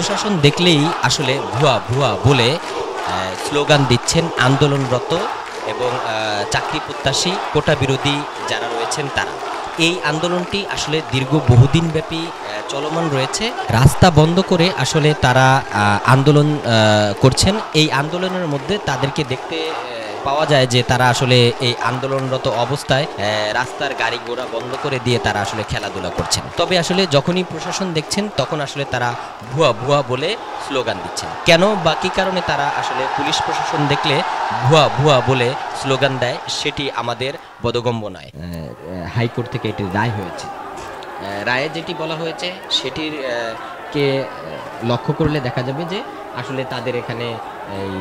প্রশাসন দেখলেই আসলে ভুয়া ভুয়া বলে স্লোগান দিচ্ছেন আন্দোলনরত এবং চাকরি প্রত্যাশী কোটা বিরোধী যারা রয়েছেন তারা। এই আন্দোলনটি আসলে দীর্ঘ বহুদিন ব্যাপী চলমান রয়েছে। রাস্তা বন্ধ করে আসলে তারা আন্দোলন করছেন। এই আন্দোলনের মধ্যে তাদেরকে দেখতে পাওয়া যায় যে তারা আসলে এই আন্দোলনরত অবস্থায় রাস্তার গাড়ি ঘোড়া বন্ধ করে দিয়ে তারা আসলে খেলাধুলা করছেন। তবে আসলে যখনই প্রশাসন দেখছেন তখন আসলে তারা ভুয়া ভুয়া বলে স্লোগান দিচ্ছেন। কেন বা কী কারণে তারা আসলে পুলিশ প্রশাসন দেখলে ভুয়া ভুয়া বলে স্লোগান দেয় সেটি আমাদের বোধগম্য নয়। হাইকোর্ট থেকে এটি রায় হয়েছে। রায়ে যেটি বলা হয়েছে সেটির কে লক্ষ্য করলে দেখা যাবে যে আসলে তাদের এখানে এই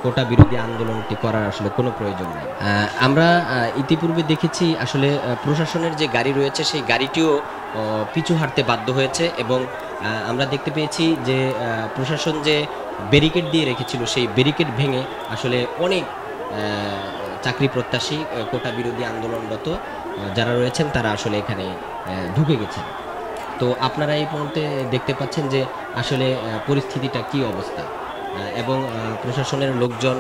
কোটা বিরোধী আন্দোলনটি করার আসলে কোনো প্রয়োজন নেই। আমরা ইতিপূর্বে দেখেছি আসলে প্রশাসনের যে গাড়ি রয়েছে সেই গাড়িটিও পিছু হাঁটতে বাধ্য হয়েছে এবং আমরা দেখতে পেয়েছি যে প্রশাসন যে ব্যারিকেড দিয়ে রেখেছিল সেই ব্যারিকেড ভেঙে আসলে অনেক চাকরি প্রত্যাশী কোটা বিরোধী আন্দোলনরত যারা রয়েছেন তারা আসলে এখানে ঢুকে গেছেন। তো আপনারা এই মুহূর্তে দেখতে পাচ্ছেন যে আসলে পরিস্থিতিটা কি অবস্থা এবং প্রশাসনের লোকজন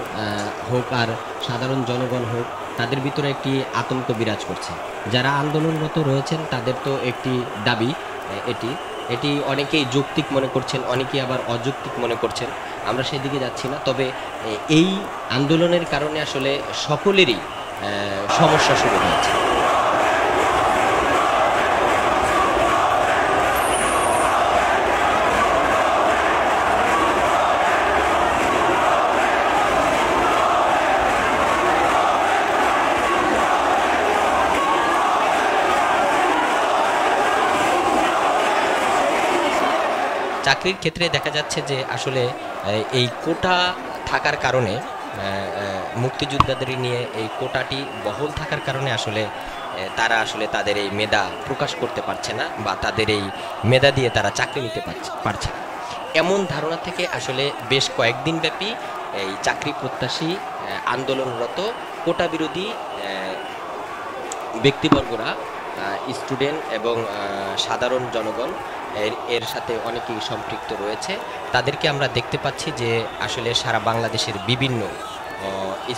হোক আর সাধারণ জনগণ হোক তাদের ভিতরে একটি আতঙ্ক বিরাজ করছে। যারা আন্দোলনরত রয়েছেন তাদের তো একটি দাবি এটি অনেকেই যৌক্তিক মনে করছেন, অনেকেই আবার অযৌক্তিক মনে করছেন। আমরা সেদিকে যাচ্ছি না। তবে এই আন্দোলনের কারণে আসলে সকলেরই সমস্যা শুরু হয়েছে। চাকরির ক্ষেত্রে দেখা যাচ্ছে যে আসলে এই কোটা থাকার কারণে মুক্তিযোদ্ধাদের নিয়ে এই কোটাটি বহাল থাকার কারণে আসলে তারা আসলে তাদের এই মেধা প্রকাশ করতে পারছে না বা তাদের এই মেধা দিয়ে তারা চাকরি নিতে পারছে না। এমন ধারণা থেকে আসলে বেশ কয়েকদিন ব্যাপী এই চাকরি প্রত্যাশী আন্দোলনরত কোটা বিরোধী ব্যক্তিবর্গরা স্টুডেন্ট এবং সাধারণ জনগণ এর সাথে অনেকেই সম্পৃক্ত রয়েছে। তাদেরকে আমরা দেখতে পাচ্ছি যে আসলে সারা বাংলাদেশের বিভিন্ন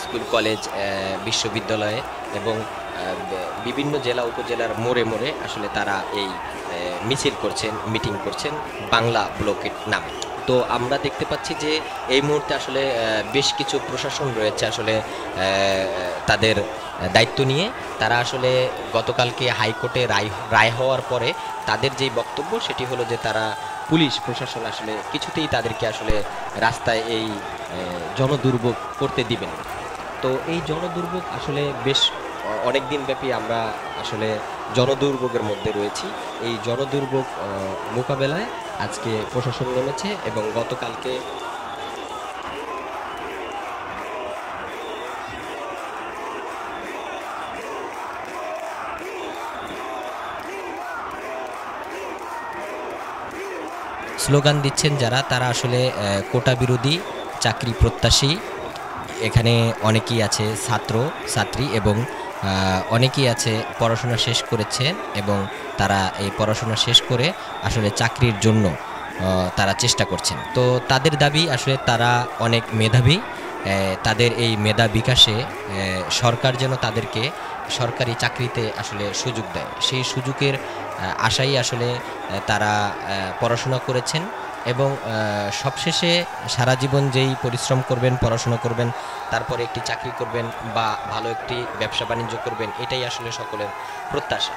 স্কুল কলেজ বিশ্ববিদ্যালয়ে এবং বিভিন্ন জেলা উপজেলার মোড়ে মোড়ে আসলে তারা এই মিছিল করছেন, মিটিং করছেন বাংলা ব্লকের নামে। তো আমরা দেখতে পাচ্ছি যে এই মুহূর্তে আসলে বেশ কিছু প্রশাসন রয়েছে আসলে তাদের দায়িত্ব নিয়ে তারা আসলে গতকালকে হাইকোর্টে রায় হওয়ার পরে তাদের যেই বক্তব্য সেটি হলো যে তারা পুলিশ প্রশাসন আসলে কিছুতেই তাদেরকে আসলে রাস্তায় এই জনদুর্ভোগ করতে দিবেন। তো এই জনদুর্ভোগ আসলে বেশ অনেক দিন ব্যাপী আমরা আসলে জনদুর্ভোগের মধ্যে রয়েছি। এই জনদুর্ভোগ মোকাবেলায় আজকে প্রশাসন নেমেছে এবং গতকালকে স্লোগান দিচ্ছেন যারা তারা আসলে কোটা বিরোধী চাকরি প্রত্যাশী। এখানে অনেকেই আছে ছাত্র ছাত্রী এবং অনেকেই আছে পড়াশোনা শেষ করেছেন এবং তারা এই পড়াশোনা শেষ করে আসলে চাকরির জন্য তারা চেষ্টা করছেন। তো তাদের দাবি আসলে তারা অনেক মেধাবী, তাদের এই মেধা বিকাশে সরকার যেন তাদেরকে সরকারি চাকরিতে আসলে সুযোগ দেয়। সেই সুযোগের আশাই আসলে তারা পড়াশোনা করেছেন এবং সবশেষে সারা জীবন যেই পরিশ্রম করবেন, পড়াশোনা করবেন, তারপরে একটি চাকরি করবেন বা ভালো একটি ব্যবসা বাণিজ্য করবেন, এটাই আসলে সকলের প্রত্যাশা।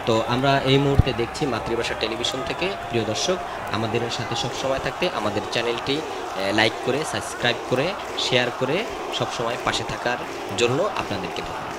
তো আমরা এই মুহূর্তে দেখছি মাতৃভাষা টেলিভিশন থেকে। প্রিয় দর্শক, আমাদের সাথে সব সময় থাকতে আমাদের চ্যানেলটি লাইক করে, সাবস্ক্রাইব করে, শেয়ার করে সব সময় পাশে থাকার জন্য আপনাদেরকে ধন্যবাদ।